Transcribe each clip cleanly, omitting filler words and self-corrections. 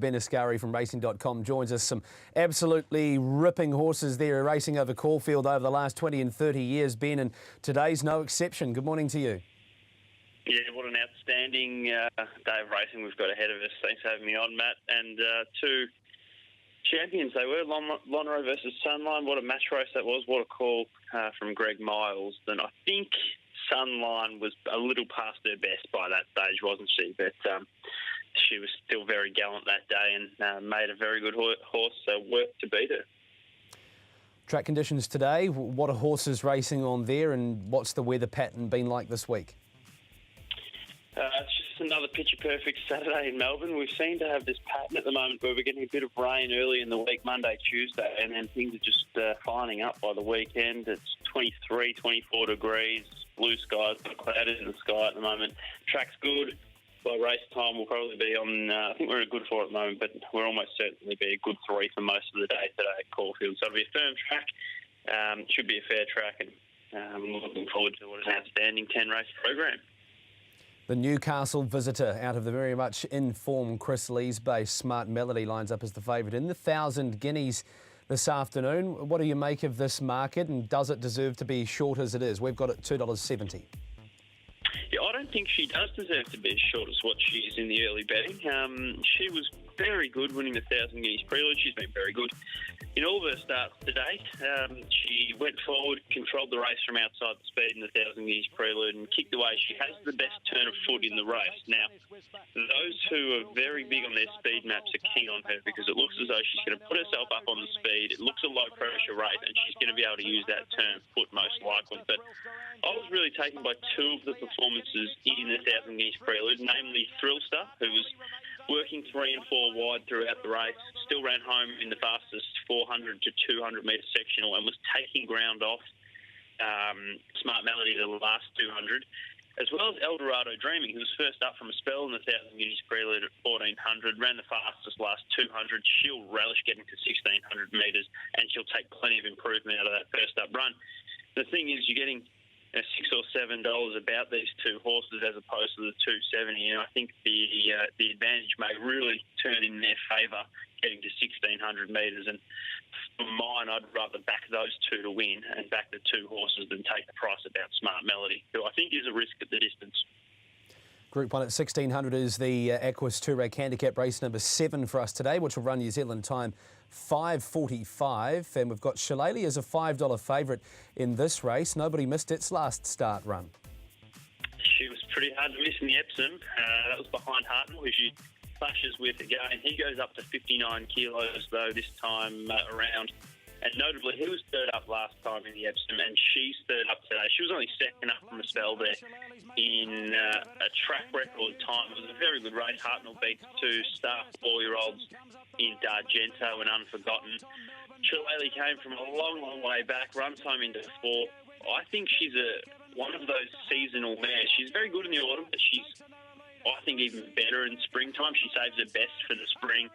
Ben Asgari from Racing.com joins us. Some absolutely ripping horses there racing over Caulfield over the last 20 and 30 years, Ben, and today's no exception. Good morning to you. Yeah, what an outstanding day of racing we've got ahead of us. Thanks for having me on, Matt. And two champions they were, Lonhro versus Sunline. What a match race that was. What a call from Greg Miles. And I think Sunline was a little past her best by that stage, wasn't she? But she was still very gallant that day and made a very good horse, so worth to beat her. Track conditions today, what are horses racing on there, and what's the weather pattern been like this week? It's just another picture-perfect Saturday in Melbourne. We seem to have this pattern at the moment where we're getting a bit of rain early in the week, Monday, Tuesday, and then things are just fining up by the weekend. It's 23, 24 degrees, blue skies, but clouded in the sky at the moment. Track's good. By race time, we'll probably be on, I think we're a good 4 at the moment, but we'll almost certainly be a good 3 for most of the day today at Caulfield. So it'll be a firm track, should be a fair track, and I'm looking forward to what is an outstanding 10-race program. The Newcastle visitor out of the very much in-form Chris Lee's base, Smart Melody, lines up as the favourite in the 1,000 guineas this afternoon. What do you make of this market, and does it deserve to be short as it is? We've got it $2.70. Yeah, I don't think she does deserve to be as short as what she is in the early betting. She was very good winning the 1,000 guineas prelude. She's been very good in all of her starts to date. She went forward, controlled the race from outside the speed in the 1,000 guineas prelude and kicked away. She has the best turn of foot in the race. Now, those who are very big on their speed maps are keen on her because it looks as though she's going to put herself up on the speed. It looks a low-pressure race and she's going to be able to use that turn of foot most likely. But I was really taken by two of the performances in the 1,000 guineas prelude, namely Thrillstar, who was working 3 and 4 wide throughout the race, still ran home in the fastest 400 to 200 metre sectional and was taking ground off Smart Melody the last 200, as well as Eldorado Dreaming, who was first up from a spell in the 1,000 guineas prelude at 1,400, ran the fastest last 200. She'll relish getting to 1,600 metres and she'll take plenty of improvement out of that first up run. The thing is, you're getting $6 or $7 about these two horses as opposed to the $2.70, and I think the advantage may really turn in their favour getting to 1,600 metres. And for mine, I'd rather back those two to win and back the two horses than take the price about Smart Melody, who I think is a risk at the distance. Group 1 at 1,600 is the Aquis Touareg Handicap race number 7 for us today, which will run New Zealand time 5:45, and we've got Shillelagh as a $5 favourite in this race. Nobody missed its last start run. She was pretty hard to miss in the Epsom. That was behind Hartnell, who she clashes with again. He goes up to 59 kilos though this time around. And notably, he was third up last time in the Epsom, and she's third up today. She was only second up from a spell there in a track record time. It was a very good race. Hartnell beats 2 star 4-year-olds in D'Argento and Unforgotten. Shillelagh came from a long, long way back, run time into 4. I think she's one of those seasonal mares. She's very good in the autumn, but she's, I think, even better in springtime. She saves her best for the spring.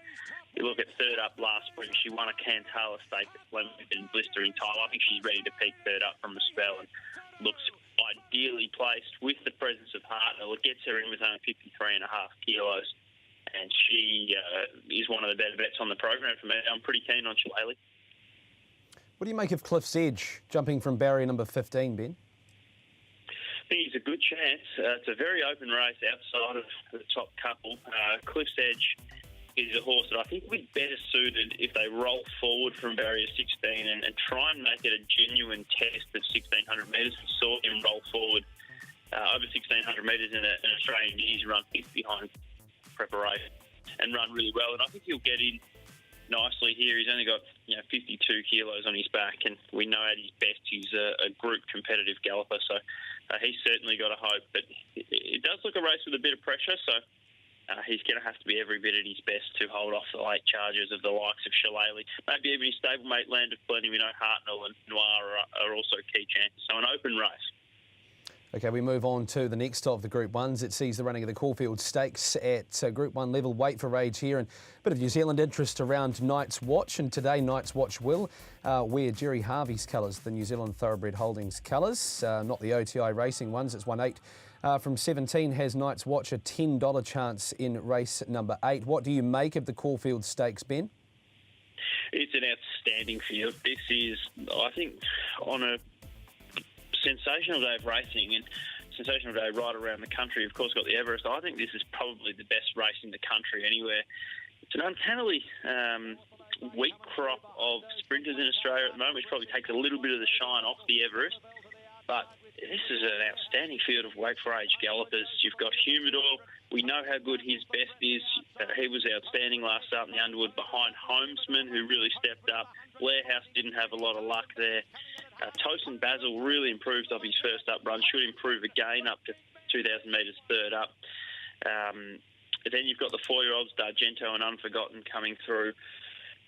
You look at third up last spring, she won a Cantala stake at Flemington in blistering time. I think she's ready to peak third up from a spell and looks ideally placed with the presence of Hartnell. It gets her in with only 53.5 kilos, and she is one of the better bets on the program for me. I'm pretty keen on Shillelagh. What do you make of Cliff's Edge jumping from barrier number 15, Ben? I think he's a good chance. It's a very open race outside of the top couple. Cliff's Edge is a horse that I think would be better suited if they roll forward from barrier 16 and try and make it a genuine test of 1,600 metres. We saw him roll forward over 1,600 metres in an Australian Years, run 5th behind preparation and run really well. And I think he'll get in nicely here. He's only got 52 kilos on his back, and we know at his best he's a group competitive galloper. So he's certainly got a hope. But it does look a race with a bit of pressure, so he's going to have to be every bit at his best to hold off the late charges of the likes of Shillelagh. Maybe even his stablemate Land of Plenty. We know Hartnell and Noir are also key chances. So an open race. Okay, we move on to the next of the Group 1s. It sees the running of the Caulfield Stakes at Group 1 level. Wait for age here, and a bit of New Zealand interest around Night's Watch. And today Night's Watch will wear Jerry Harvey's colours, the New Zealand Thoroughbred Holdings colours, not the OTI Racing ones. It's won 8 from 17 has Night's Watch a $10 chance in race number 8. What do you make of the Caulfield Stakes, Ben? It's an outstanding field. This is, I think, on a sensational day of racing and sensational day right around the country. Of course, got the Everest. I think this is probably the best race in the country anywhere. It's an uncannily weak crop of sprinters in Australia at the moment, which probably takes a little bit of the shine off the Everest. But this is an outstanding field of weight for age gallopers. You've got Humidor. We know how good his best is. He was outstanding last start in the Underwood behind Homesman, who really stepped up. Blairhouse didn't have a lot of luck there. Tosin Basil really improved off his first up run, should improve again up to 2,000 metres third up. Then you've got the 4-year-olds, D'Argento and Unforgotten, coming through.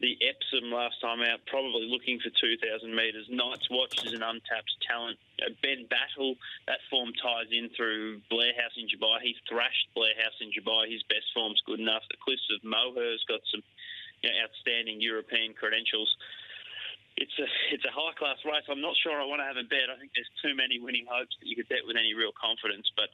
The Epsom last time out, probably looking for 2,000 metres. Night's Watch is an untapped talent. Ben Battle, that form ties in through Blairhouse in Dubai. He's thrashed Blairhouse in Dubai. His best form's good enough. The Cliffs of Moher's got some outstanding European credentials. It's a high-class race. I'm not sure I want to have a bet. I think there's too many winning hopes that you could bet with any real confidence, but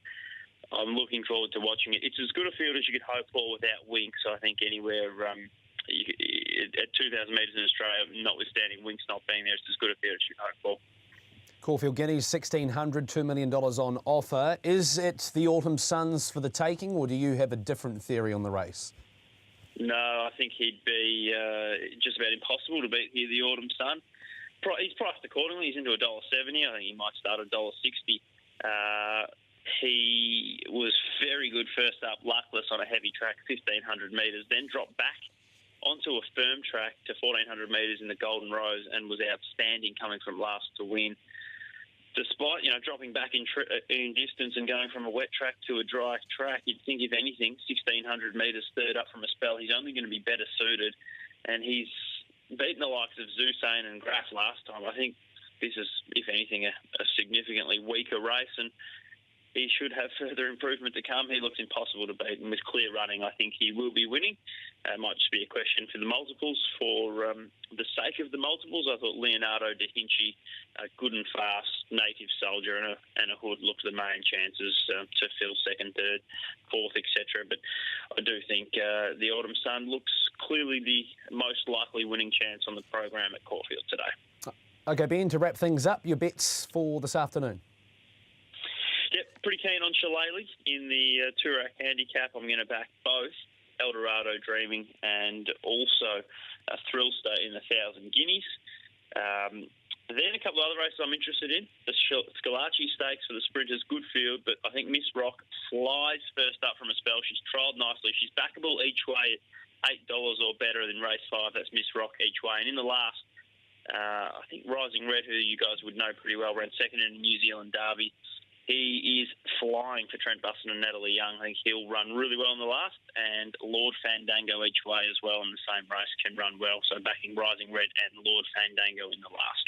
I'm looking forward to watching it. It's as good a field as you could hope for without Winks. I think anywhere at 2,000 metres in Australia, notwithstanding Winks not being there, it's as good a field as you could hope for. Caulfield Guineas, $1,600, $2 million on offer. Is it the Autumn Suns for the taking, or do you have a different theory on the race? No, I think he'd be just about impossible to beat here, the Autumn Sun. He's priced accordingly. He's into $1.70. I think he might start at $1.60. He was very good first up, luckless on a heavy track, 1,500 metres, then dropped back onto a firm track to 1,400 metres in the Golden Rose and was outstanding coming from last to win. Despite, dropping back in distance and going from a wet track to a dry track, you'd think, if anything, 1,600 metres third up from a spell, he's only going to be better suited. And he's beaten the likes of Zusain and Graf last time. I think this is, if anything, a significantly weaker race, and he should have further improvement to come. He looks impossible to beat, and with clear running, I think he will be winning. It might just be a question for the multiples. For the sake of the multiples, I thought Leonardo da Vinci, a good and fast native soldier, and a Hood looked the main chances to fill second, third, fourth, etc. But I do think the Autumn Sun looks clearly the most likely winning chance on the program at Caulfield today. OK, Ben, to wrap things up, your bets for this afternoon? Yep, pretty keen on Shillelagh in the Toorak handicap. I'm going to back both Eldorado Dreaming and also Thrill State in the 1,000 Guineas. Then a couple of other races I'm interested in. The Scalacci Stakes for the sprinters, good field, but I think Miss Rock flies first up from a spell. She's trialled nicely. She's backable each way at $8 or better than race 5. That's Miss Rock each way. And in the last, I think Rising Red, who you guys would know pretty well, ran second in the New Zealand Derby. He is flying for Trent Buston and Natalie Young. I think he'll run really well in the last, and Lord Fandango each way as well in the same race can run well. So backing Rising Red and Lord Fandango in the last.